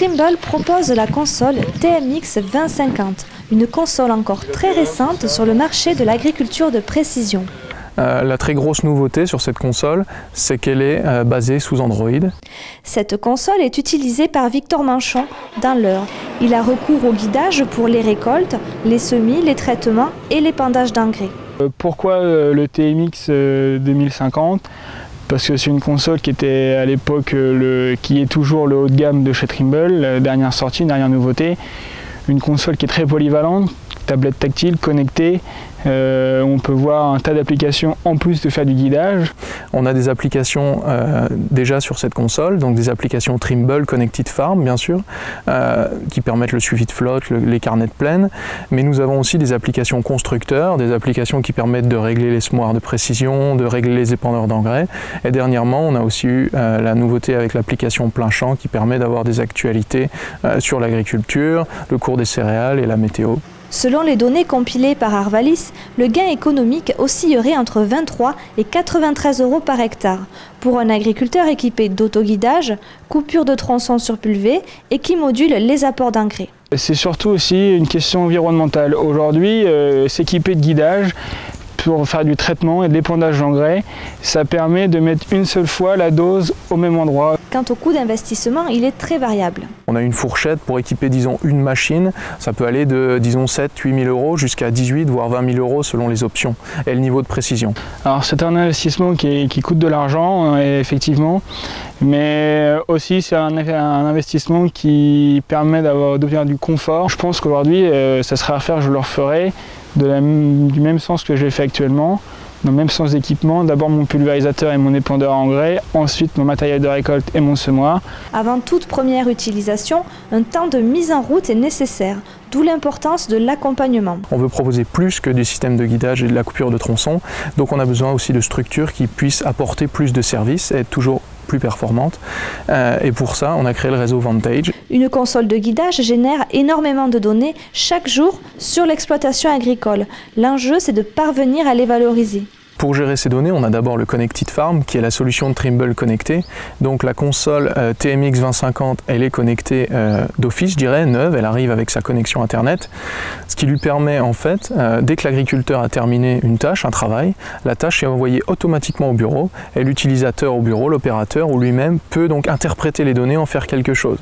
Trimble propose la console TMX 2050, une console encore très récente sur le marché de l'agriculture de précision. La très grosse nouveauté sur cette console, c'est qu'elle est basée sous Android. Cette console est utilisée par Victor Manchon dans l'Eure. Il a recours au guidage pour les récoltes, les semis, les traitements et l'épandage d'engrais. Pourquoi le TMX 2050 ? Parce que c'est une console qui était à l'époque, qui est toujours le haut de gamme de chez Trimble, dernière sortie, dernière nouveauté. Une console qui est très polyvalente, tablette tactile, connectée. On peut voir un tas d'applications en plus de faire du guidage. On a des applications déjà sur cette console, donc des applications Trimble Connected Farm bien sûr, qui permettent le suivi de flotte, les carnets de plaine, mais nous avons aussi des applications constructeurs, des applications qui permettent de régler les semoirs de précision, de régler les épandeurs d'engrais, et dernièrement on a aussi eu la nouveauté avec l'application Plein Champ qui permet d'avoir des actualités sur l'agriculture, le cours des céréales et la météo. Selon les données compilées par Arvalis, le gain économique oscillerait entre 23 et 93 € par hectare. Pour un agriculteur équipé d'autoguidage, coupure de tronçons surpulvés et qui module les apports d'engrais. C'est surtout aussi une question environnementale. Aujourd'hui, s'équiper de guidage pour faire du traitement et de l'épandage d'engrais, ça permet de mettre une seule fois la dose au même endroit. Quant au coût d'investissement, il est très variable. On a une fourchette pour équiper, disons, une machine. Ça peut aller de, disons, 7 000 – 8 000 € jusqu'à 18 voire 20 000 € selon les options et le niveau de précision. Alors c'est un investissement qui coûte de l'argent, effectivement, mais aussi c'est un investissement qui permet d'obtenir du confort. Je pense qu'aujourd'hui, ça serait à refaire, je le referai du même sens que j'ai fait actuellement. Dans le même sens d'équipement, d'abord mon pulvérisateur et mon épandeur à engrais, ensuite mon matériel de récolte et mon semoir. Avant toute première utilisation, un temps de mise en route est nécessaire, d'où l'importance de l'accompagnement. On veut proposer plus que du système de guidage et de la coupure de tronçons, donc on a besoin aussi de structures qui puissent apporter plus de services et être toujours plus performantes. Et pour ça, on a créé le réseau Vantage. Une console de guidage génère énormément de données chaque jour sur l'exploitation agricole. L'enjeu, c'est de parvenir à les valoriser. Pour gérer ces données, on a d'abord le Connected Farm, qui est la solution de Trimble connectée. Donc la console TMX 2050, elle est connectée d'office, je dirais, neuve, elle arrive avec sa connexion Internet, ce qui lui permet en fait, dès que l'agriculteur a terminé une tâche, un travail, la tâche est envoyée automatiquement au bureau, et l'utilisateur au bureau, l'opérateur ou lui-même, peut donc interpréter les données, en faire quelque chose.